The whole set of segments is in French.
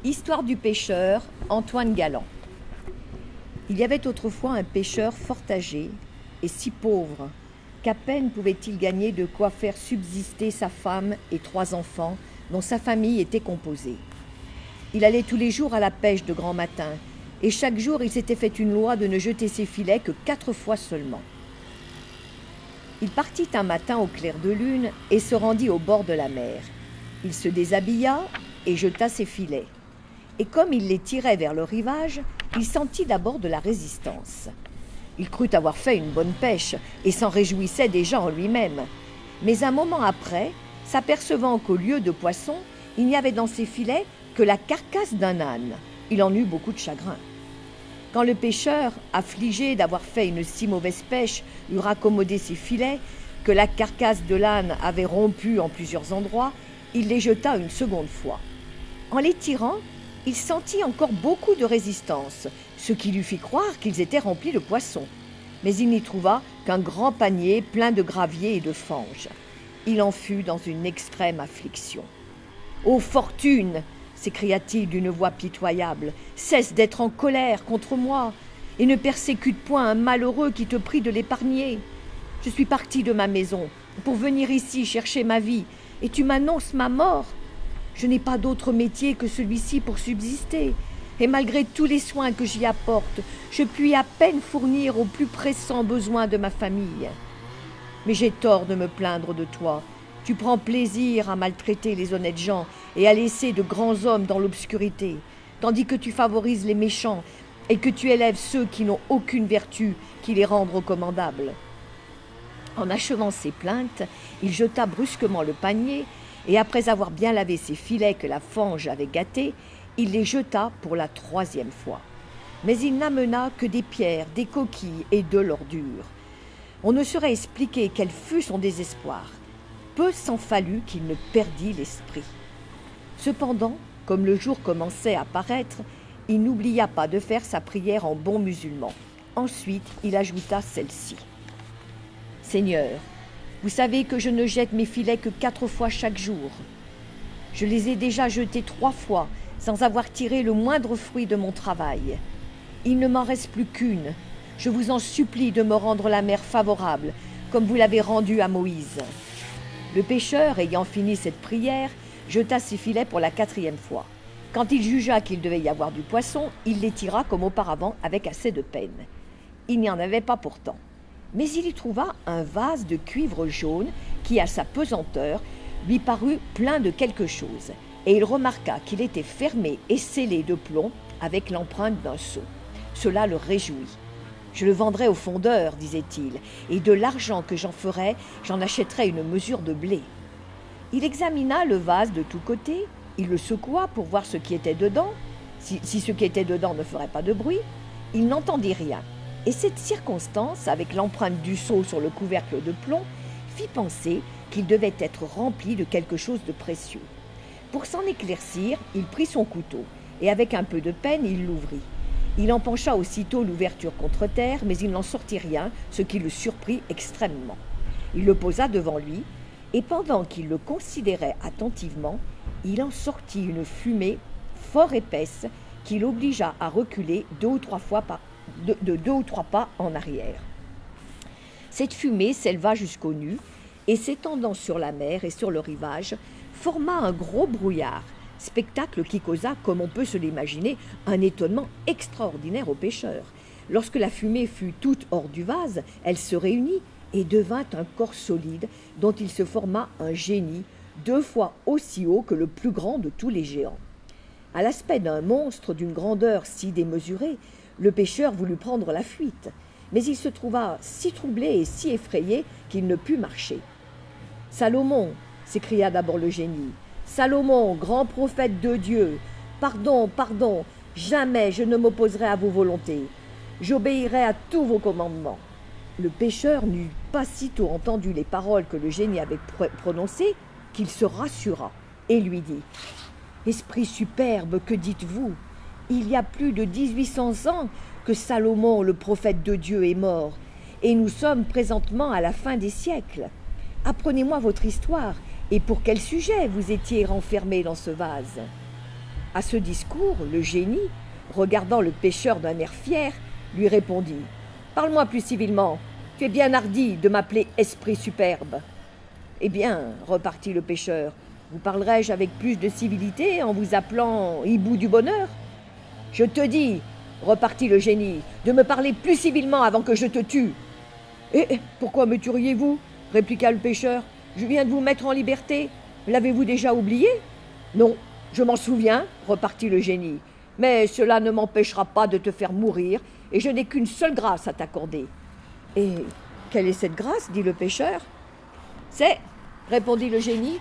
Histoire du pêcheur Antoine Galland. Il y avait autrefois un pêcheur fort âgé et si pauvre qu'à peine pouvait-il gagner de quoi faire subsister sa femme et 3 enfants dont sa famille était composée. Il allait tous les jours à la pêche de grand matin et chaque jour il s'était fait une loi de ne jeter ses filets que 4 fois seulement. Il partit un matin au clair de lune et se rendit au bord de la mer. Il se déshabilla et jeta ses filets. Et comme il les tirait vers le rivage, il sentit d'abord de la résistance. Il crut avoir fait une bonne pêche et s'en réjouissait déjà en lui-même. Mais un moment après, s'apercevant qu'au lieu de poisson, il n'y avait dans ses filets que la carcasse d'un âne, il en eut beaucoup de chagrin. Quand le pêcheur, affligé d'avoir fait une si mauvaise pêche, eut raccommodé ses filets, que la carcasse de l'âne avait rompu en plusieurs endroits, il les jeta une seconde fois. En les tirant, il sentit encore beaucoup de résistance, ce qui lui fit croire qu'ils étaient remplis de poissons. Mais il n'y trouva qu'un grand panier plein de gravier et de fange. Il en fut dans une extrême affliction. « Ô fortune !» s'écria-t-il d'une voix pitoyable, « cesse d'être en colère contre moi et ne persécute point un malheureux qui te prie de l'épargner. Je suis parti de ma maison pour venir ici chercher ma vie et tu m'annonces ma mort. Je n'ai pas d'autre métier que celui-ci pour subsister et malgré tous les soins que j'y apporte, je puis à peine fournir aux plus pressants besoins de ma famille. Mais j'ai tort de me plaindre de toi. Tu prends plaisir à maltraiter les honnêtes gens et à laisser de grands hommes dans l'obscurité, tandis que tu favorises les méchants et que tu élèves ceux qui n'ont aucune vertu qui les rende recommandables. » En achevant ses plaintes, il jeta brusquement le panier et après avoir bien lavé ses filets que la fange avait gâtés, il les jeta pour la 3e fois. Mais il n'amena que des pierres, des coquilles et de l'ordure. On ne saurait expliquer quel fut son désespoir. Peu s'en fallut qu'il ne perdît l'esprit. Cependant, comme le jour commençait à paraître, il n'oublia pas de faire sa prière en bon musulman. Ensuite, il ajouta celle-ci. « Seigneur, vous savez que je ne jette mes filets que 4 fois chaque jour. Je les ai déjà jetés 3 fois, sans avoir tiré le moindre fruit de mon travail. Il ne m'en reste plus qu'une. Je vous en supplie de me rendre la mer favorable, comme vous l'avez rendue à Moïse. » Le pêcheur, ayant fini cette prière, jeta ses filets pour la 4e fois. Quand il jugea qu'il devait y avoir du poisson, il les tira comme auparavant avec assez de peine. Il n'y en avait pas pourtant. Mais il y trouva un vase de cuivre jaune qui, à sa pesanteur, lui parut plein de quelque chose, et il remarqua qu'il était fermé et scellé de plomb avec l'empreinte d'un sceau. Cela le réjouit. « Je le vendrai au fondeur, disait-il, et de l'argent que j'en ferai, j'en achèterai une mesure de blé. » Il examina le vase de tous côtés, il le secoua pour voir ce qui était dedans. Si ce qui était dedans ne ferait pas de bruit, il n'entendit rien. Et cette circonstance, avec l'empreinte du sceau sur le couvercle de plomb, fit penser qu'il devait être rempli de quelque chose de précieux. Pour s'en éclaircir, il prit son couteau, et avec un peu de peine, il l'ouvrit. Il en pencha aussitôt l'ouverture contre terre, mais il n'en sortit rien, ce qui le surprit extrêmement. Il le posa devant lui, et pendant qu'il le considérait attentivement, il en sortit une fumée fort épaisse qui l'obligea à reculer 2 ou 3 pas en arrière. Cette fumée s'éleva jusqu'aux nues, et s'étendant sur la mer et sur le rivage, forma un gros brouillard, spectacle qui causa, comme on peut se l'imaginer, un étonnement extraordinaire aux pêcheurs. Lorsque la fumée fut toute hors du vase, elle se réunit et devint un corps solide dont il se forma un génie 2 fois aussi haut que le plus grand de tous les géants. À l'aspect d'un monstre d'une grandeur si démesurée, le pêcheur voulut prendre la fuite, mais il se trouva si troublé et si effrayé qu'il ne put marcher. « Salomon !» s'écria d'abord le génie. « Salomon, grand prophète de Dieu, pardon, pardon, jamais je ne m'opposerai à vos volontés. J'obéirai à tous vos commandements. » Le pêcheur n'eut pas sitôt entendu les paroles que le génie avait prononcées qu'il se rassura et lui dit « Esprit superbe, que dites-vous? Il y a plus de 1800 ans que Salomon, le prophète de Dieu, est mort, et nous sommes présentement à la fin des siècles. Apprenez-moi votre histoire, et pour quel sujet vous étiez renfermé dans ce vase ?» À ce discours, le génie, regardant le pêcheur d'un air fier, lui répondit « Parle-moi plus civilement, tu es bien hardi de m'appeler esprit superbe. » « Eh bien, repartit le pêcheur, vous parlerai-je avec plus de civilité en vous appelant hibou du bonheur? Je te dis, repartit le génie, de me parler plus civilement avant que je te tue. Pourquoi me tueriez-vous? Répliqua le pêcheur. Je viens de vous mettre en liberté. L'avez-vous déjà oublié? Non, je m'en souviens, repartit le génie, mais cela ne m'empêchera pas de te faire mourir, et je n'ai qu'une seule grâce à t'accorder. Et quelle est cette grâce? Dit le pêcheur. C'est, répondit le génie,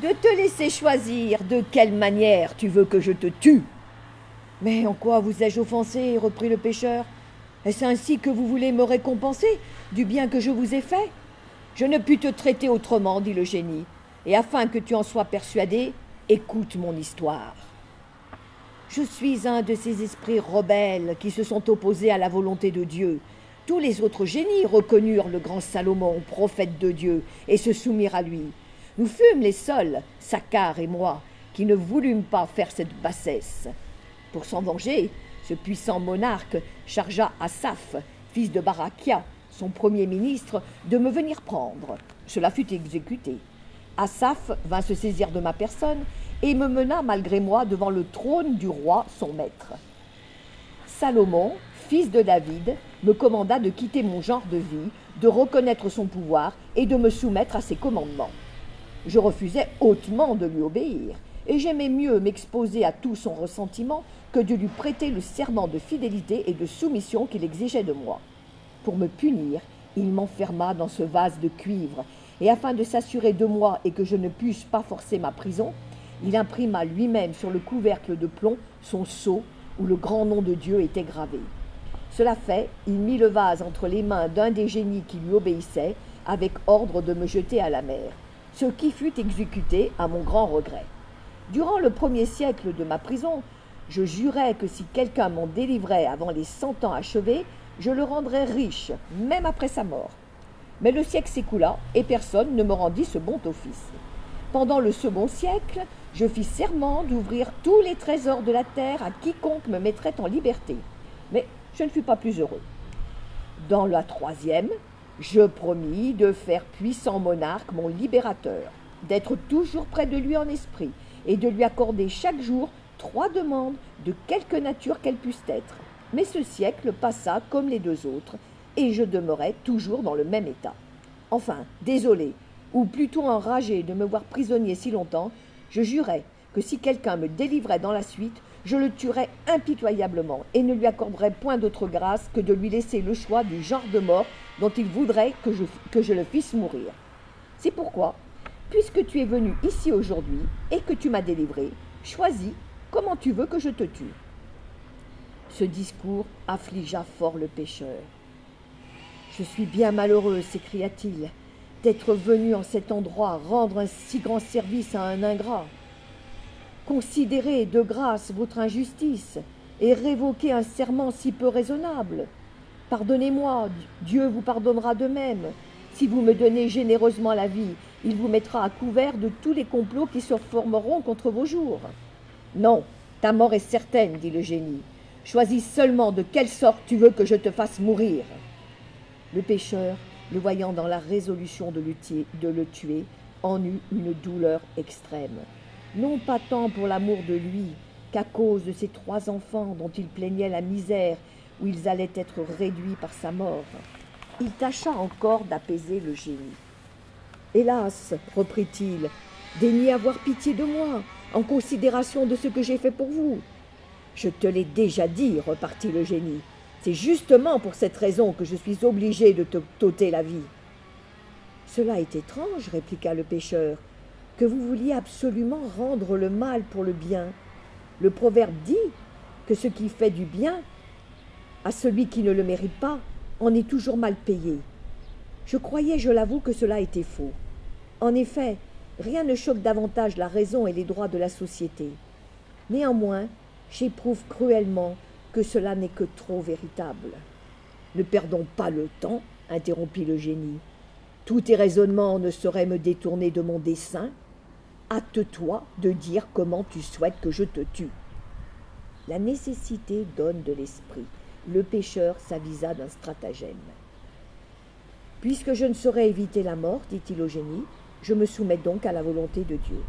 de te laisser choisir de quelle manière tu veux que je te tue. Mais en quoi vous ai-je offensé? Reprit le pêcheur. Est-ce ainsi que vous voulez me récompenser du bien que je vous ai fait? Je ne puis te traiter autrement, dit le génie, et afin que tu en sois persuadé, écoute mon histoire. Je suis un de ces esprits rebelles qui se sont opposés à la volonté de Dieu. Tous les autres génies reconnurent le grand Salomon, prophète de Dieu, et se soumirent à lui. Nous fûmes les seuls, Sakkar et moi, qui ne voulûmes pas faire cette bassesse. Pour s'en venger, ce puissant monarque chargea Asaph, fils de Barakia, son premier ministre, de me venir prendre. Cela fut exécuté. Asaph vint se saisir de ma personne et me mena malgré moi devant le trône du roi, son maître. Salomon, fils de David, me commanda de quitter mon genre de vie, de reconnaître son pouvoir et de me soumettre à ses commandements. Je refusais hautement de lui obéir, et j'aimais mieux m'exposer à tout son ressentiment que de lui prêter le serment de fidélité et de soumission qu'il exigeait de moi. Pour me punir, il m'enferma dans ce vase de cuivre, et afin de s'assurer de moi et que je ne puisse pas forcer ma prison, il imprima lui-même sur le couvercle de plomb son sceau où le grand nom de Dieu était gravé. Cela fait, il mit le vase entre les mains d'un des génies qui lui obéissaient, avec ordre de me jeter à la mer, ce qui fut exécuté à mon grand regret. Durant le 1er siècle de ma prison, je jurais que si quelqu'un m'en délivrait avant les 100 ans achevés, je le rendrais riche, même après sa mort. Mais le siècle s'écoula et personne ne me rendit ce bon office. Pendant le 2e siècle, je fis serment d'ouvrir tous les trésors de la terre à quiconque me mettrait en liberté. Mais je ne fus pas plus heureux. Dans la 3e, je promis de faire puissant monarque mon libérateur, d'être toujours près de lui en esprit et de lui accorder chaque jour 3 demandes de quelque nature qu'elles puissent être. Mais ce siècle passa comme les 2 autres et je demeurai toujours dans le même état. Enfin, désolé, ou plutôt enragé de me voir prisonnier si longtemps, je jurai que si quelqu'un me délivrait dans la suite, je le tuerais impitoyablement et ne lui accorderais point d'autre grâce que de lui laisser le choix du genre de mort dont il voudrait que je le fisse mourir. C'est pourquoi, puisque tu es venu ici aujourd'hui et que tu m'as délivré, choisis comment tu veux que je te tue. Ce discours affligea fort le pêcheur. « Je suis bien malheureux, s'écria-t-il, d'être venu en cet endroit rendre un si grand service à un ingrat. Considérez de grâce votre injustice et révoquez un serment si peu raisonnable. Pardonnez-moi, Dieu vous pardonnera de même. Si vous me donnez généreusement la vie, il vous mettra à couvert de tous les complots qui se formeront contre vos jours. »« Non, ta mort est certaine, dit le génie. Choisis seulement de quelle sorte tu veux que je te fasse mourir. » Le pêcheur, le voyant dans la résolution de le tuer, en eut une douleur extrême. Non pas tant pour l'amour de lui, qu'à cause de ses 3 enfants dont il plaignait la misère, où ils allaient être réduits par sa mort. Il tâcha encore d'apaiser le génie. « Hélas, reprit-il, daignez avoir pitié de moi, en considération de ce que j'ai fait pour vous. »« Je te l'ai déjà dit, repartit le génie. C'est justement pour cette raison que je suis obligé de te t'ôter la vie. »« Cela est étrange, répliqua le pêcheur, que vous vouliez absolument rendre le mal pour le bien. Le proverbe dit que ce qui fait du bien à celui qui ne le mérite pas en est toujours mal payé. Je croyais, je l'avoue, que cela était faux. En effet, rien ne choque davantage la raison et les droits de la société. Néanmoins, j'éprouve cruellement que cela n'est que trop véritable. « Ne perdons pas le temps, interrompit le génie. Tous tes raisonnements ne sauraient me détourner de mon dessein. hâte-toi de dire comment tu souhaites que je te tue. » La nécessité donne de l'esprit. Le pêcheur s'avisa d'un stratagème. « Puisque je ne saurais éviter la mort, dit-il au génie, je me soumets donc à la volonté de Dieu.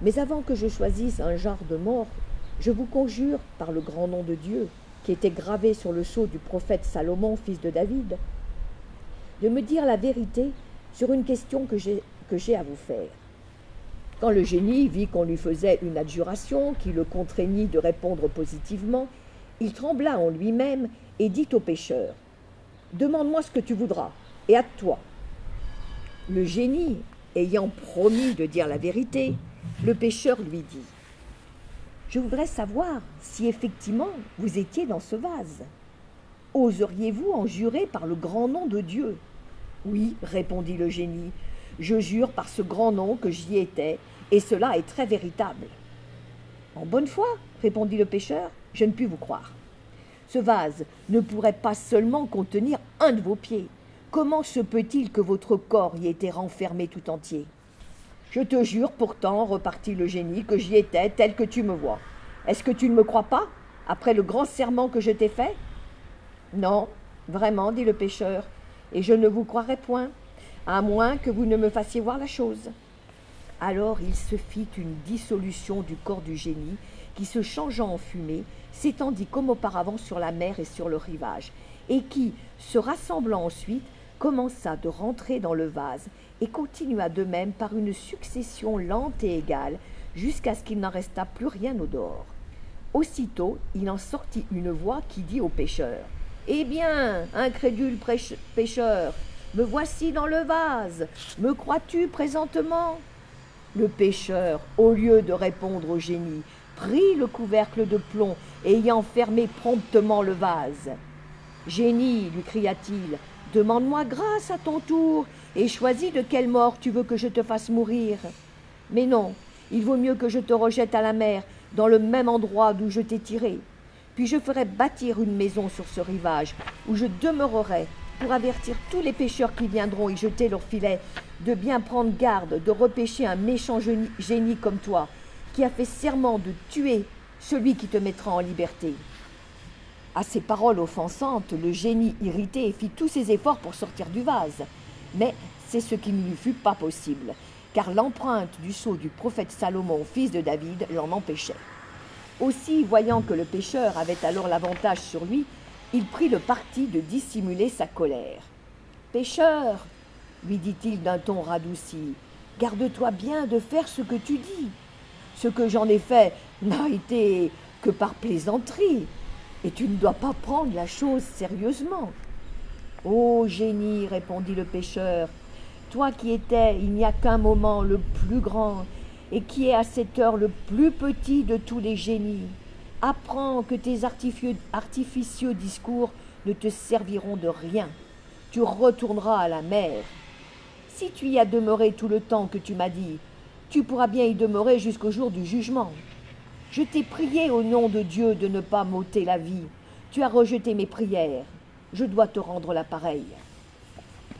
Mais avant que je choisisse un genre de mort, je vous conjure, par le grand nom de Dieu, qui était gravé sur le sceau du prophète Salomon, fils de David, de me dire la vérité sur une question que j'ai à vous faire. » Quand le génie vit qu'on lui faisait une adjuration qui le contraignit de répondre positivement, il trembla en lui-même et dit au pêcheur : « Demande-moi ce que tu voudras, et hâte-toi. » Le génie, ayant promis de dire la vérité, le pêcheur lui dit : « Je voudrais savoir si effectivement vous étiez dans ce vase. Oseriez-vous en jurer par le grand nom de Dieu ? » ?»« Oui, répondit le génie, je jure par ce grand nom que j'y étais, et cela est très véritable. »« En bonne foi, répondit le pêcheur, je ne puis vous croire. Ce vase ne pourrait pas seulement contenir un de vos pieds. Comment se peut-il que votre corps y ait été renfermé tout entier ? » ?»« Je te jure pourtant, repartit le génie, que j'y étais tel que tu me vois. Est-ce que tu ne me crois pas, après le grand serment que je t'ai fait ? » ?»« Non, vraiment, dit le pêcheur, et je ne vous croirai point, à moins que vous ne me fassiez voir la chose. » Alors il se fit une dissolution du corps du génie, qui, se changeant en fumée, s'étendit comme auparavant sur la mer et sur le rivage, et qui, se rassemblant ensuite, commença de rentrer dans le vase, et continua de même par une succession lente et égale, jusqu'à ce qu'il n'en resta plus rien au dehors. Aussitôt, il en sortit une voix qui dit au pêcheur : « Eh bien, incrédule pêcheur, me voici dans le vase. Me crois-tu présentement ?» Le pêcheur, au lieu de répondre au génie, prit le couvercle de plomb et ayant fermé promptement le vase. « Génie, lui cria-t-il, demande-moi grâce à ton tour et choisis de quelle mort tu veux que je te fasse mourir. Mais non, il vaut mieux que je te rejette à la mer, dans le même endroit d'où je t'ai tiré. Puis je ferai bâtir une maison sur ce rivage, où je demeurerai pour avertir tous les pêcheurs qui viendront y jeter leurs filets de bien prendre garde de repêcher un méchant génie comme toi, qui a fait serment de tuer celui qui te mettra en liberté. » À ces paroles offensantes, le génie irrité fit tous ses efforts pour sortir du vase. Mais c'est ce qui ne lui fut pas possible, car l'empreinte du sceau du prophète Salomon, fils de David, l'en empêchait. Aussi, voyant que le pêcheur avait alors l'avantage sur lui, il prit le parti de dissimuler sa colère. « Pêcheur, lui dit-il d'un ton radouci, garde-toi bien de faire ce que tu dis. Ce que j'en ai fait n'a été que par plaisanterie, et tu ne dois pas prendre la chose sérieusement. »« Ô génie, répondit le pêcheur, toi qui étais, il n'y a qu'un moment, le plus grand, et qui est à cette heure le plus petit de tous les génies, apprends que tes artificieux discours ne te serviront de rien. Tu retourneras à la mer. Si tu y as demeuré tout le temps que tu m'as dit, tu pourras bien y demeurer jusqu'au jour du jugement. Je t'ai prié au nom de Dieu de ne pas m'ôter la vie. Tu as rejeté mes prières. Je dois te rendre la pareille.